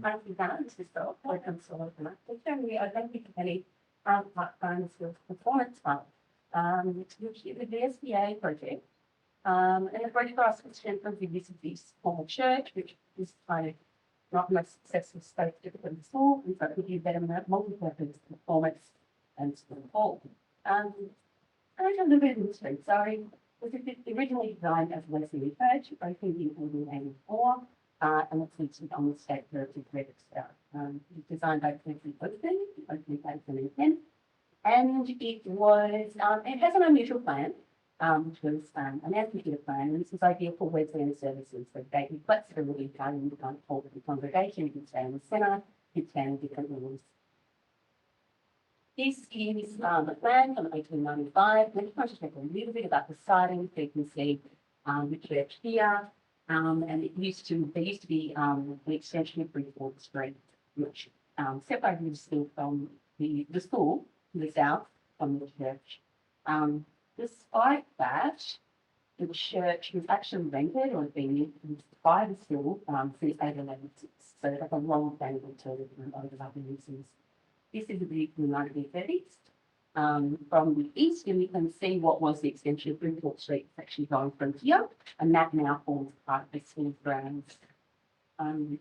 Thank you, Dan. This is Searle, welcome to Waldron Architecture, and we are going to be part-time performance fund, which is a VSBA project. And the project for us was strengthened the use of this formal church, which is kind of not the most successful space typically school, and so it would be better multi-purpose performance and school hall. And I don't know bit of history. So it was originally designed as Wesleyan Church, opened in 1884, and it's listed on the State Heritage Register. It was designed by Quincy Wesleyan, opened in 1810, and it has an unusual plan, which was an amphitheatre plan, and this was ideal for Wesleyan services. So they had flexibility regarding the kind of hold of the congregation. You can stay in the centre, you can stay in different rooms. This is a plan from 1895. Let me just talk a little bit about the siding. So you can see the church here, and there used to be an extension of Bridgewater Street, which separated the school from the school to the south from the church. Despite that, the church was actually rented or been used by the school since 1886. So they have a long standing alternative over other uses. This is a view from the 1930s. From the east, and you can see what was the extension of Bridgewater Street. It's actually going from here, and that now forms part of the school grounds. In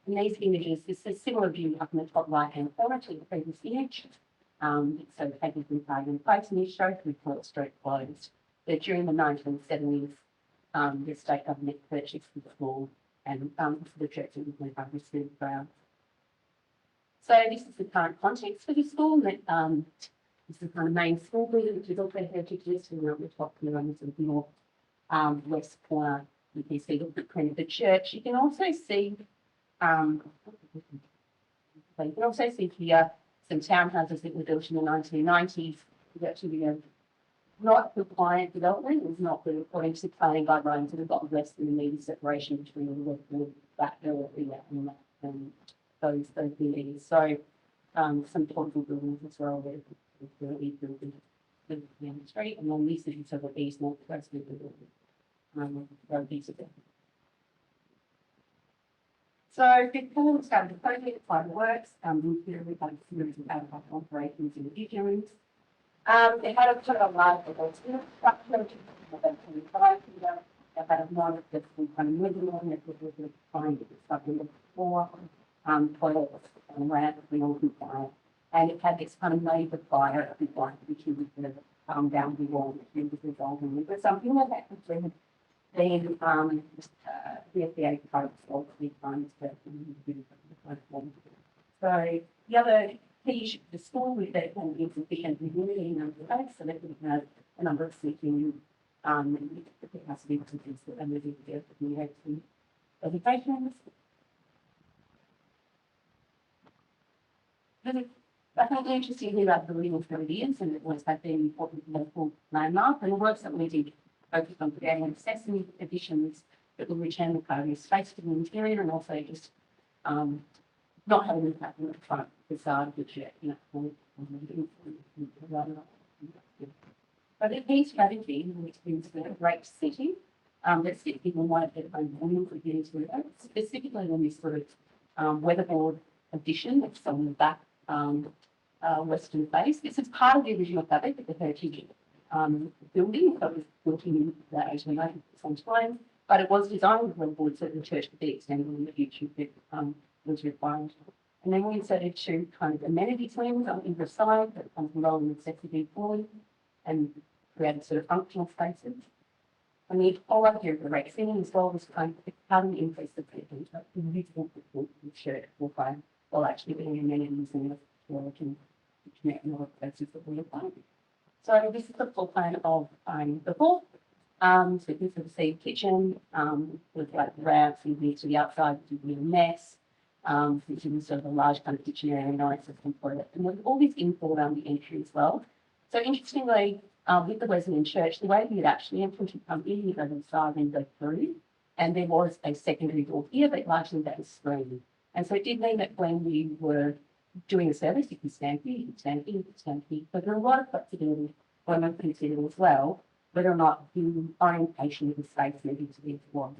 these images, this is a similar view up in the top right-hand corner to the previous image. So taken from Parliament Place, and you show Bridgewater Street closed. But during the 1970s, the state government purchased the school and for the church it was moved over to the grounds. So this is the current context for the school. This is the kind of main school building, which is also heritage listed on the top here on the sort of north west corner. You can see the footprint of the church. You can also see here some townhouses that were built in the 1990s. It's actually a not compliant development. It was not built according to planning guidelines, and we've got less than a metre separation between the back door and those buildings. So some portable buildings as well that we built in the street, and then these are sort of east north west of the building. So before we started the project, final works, we had a series of ad-hoc operations in the future rooms. They had a sort of a large structure, which is about 25. They had a lot of different kind of moving on that was trying to get stuff in the floor. Toilets and ramps and all the fire. And it had this kind of major fire before which was down the wall, which was resolving. But something that happened then the FDA folks all 3 times that so the other key issue for the school was that it had insufficient community number of space, so that we had a number of seating capacity to do that and moving there we had some education. I think the interesting thing about the building for years, and it was had been important local landmark, and the works that we did focused on creating accessory additions that will return the kind of space to the interior, and also just not having an impact on the front facade, which but the key strategy, which is a great city, that people might have own warning for getting to it, specifically on this sort of weatherboard addition that's on the back western face. This is part of the original fabric of the heritage building that was built in the 1890s sometime, but it was designed with weatherboard so the church could be extended in the future if it was required. And then we inserted 2 kind of amenity swings on either side that comes along necessitated fully and created sort of functional spaces. And the whole idea of the rec ceiling as well was kind of how do we increase the footprint of the usable footprint of the church while actually being amenities and the connect more places that we apply. So this is the full plan of the hall. So you can sort of see kitchen with like ramps and things to the outside, which would be a mess. Which is sort of a large kind of kitchen area and nice system for it. And with all this infill around the entry as well. So interestingly, with the Wesleyan Church, the way we had actually entered to come in, you go to the side and go through, and there was a secondary door here, but largely that was screened. And so it did mean that when we were doing a service, you can stand here, you can stand here, you can stand here. But there are a lot of flexibility when we consider as well whether or not the orientation of the space needed to be informed.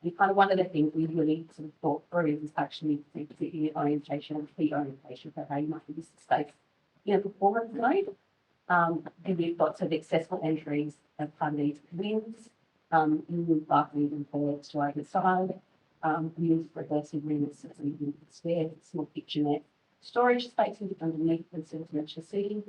And kind of one of the things we really sort of thought through is actually the orientation and key orientation for how you might use the space in a performance mode. And we've got sort of accessible entries as part of these wings, in balconies and toilets to either side, used for recessive rooms, so you can stairs, small kitchenette, storage spaces underneath the residential seating.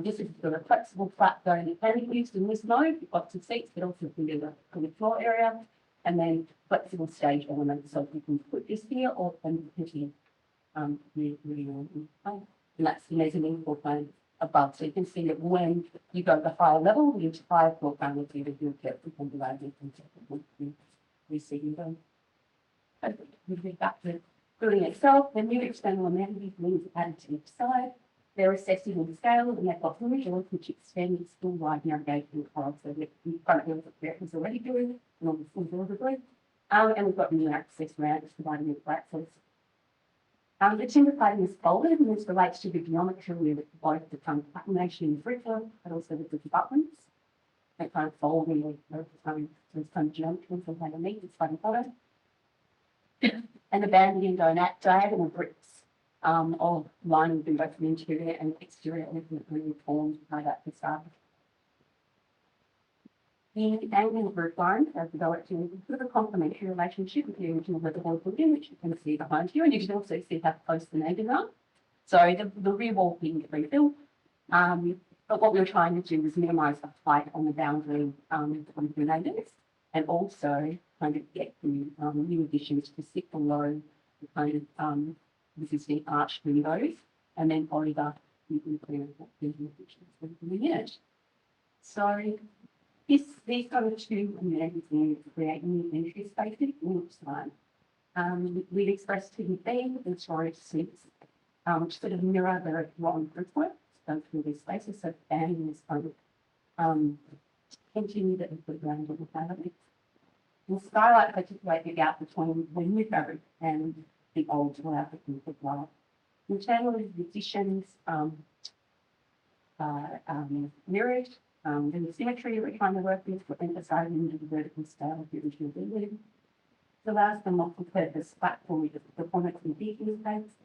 This is sort of flexible flat zone that can be used in this mode. You've got some seats, but also can be the floor area, and then flexible stage elements, so you can put this here or can put here. And that's the mezzanine floor plan above. So you can see that when you go to the higher level, the entire floor plan will be reviewed from the landing and receiving them. Moving back to the building itself, the new external amenities wings added to each side. They're assessing in scale, and they've got three doors which extend the school-wide navigation corridor, so that the front doors is already doing, and on the full doors are doing. And we've got new access ramps providing new access. The timber cladding is folded, and this relates to the geometry of both the kind of patination in brickwork, but also the abutments. They kind of fold in over time, so it's kind of geometry from underneath, it's funny photo. And the banding and diagonal bricks of lining in both the interior and exterior and formed by that facade. The angle roof lines have developed in sort of a complementary relationship with the original weatherboard building, which you can see behind you, and you can also see how close the neighbours are. So the rear wall being rebuilt, but what we were trying to do was minimise the height on the boundary of the neighbours, and also kind of get the new additions to sit below the kind of existing arched windows, and then over the unit. So these kind of two amenities create new entry spaces in each side. We've expressed to the theme and storage suites, which sort of mirror the long brickwork done through these spaces. So banding is kind of continue that we put around the family. The skylight articulate the gap between the new fabric and the old fabric as well. Internally, the additions mirrored. And the symmetry that we're trying to work with, we're emphasising the vertical scale of the original building. The last and multi-purpose platform with the performance and vehicle space,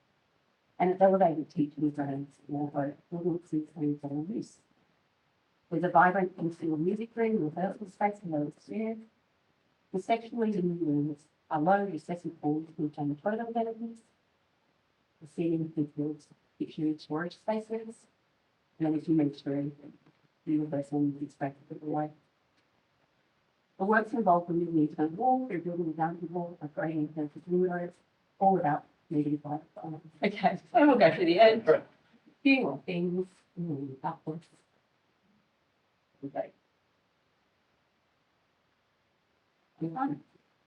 and it's elevated teaching zones for both audiences and general use. There's a vibrant concealed music room, rehearsal space below the stairs. The sectionally living rooms are low recessive walls contain toilet amenities. The ceiling includes kitchen storage spaces, and as you mentioned, the universal music space to the right. The works involved in the internal wall, rebuilding the boundary wall, upgrading the windows, all without negative light. Okay, so we'll go to the end. A few more things. Upwards. Okay.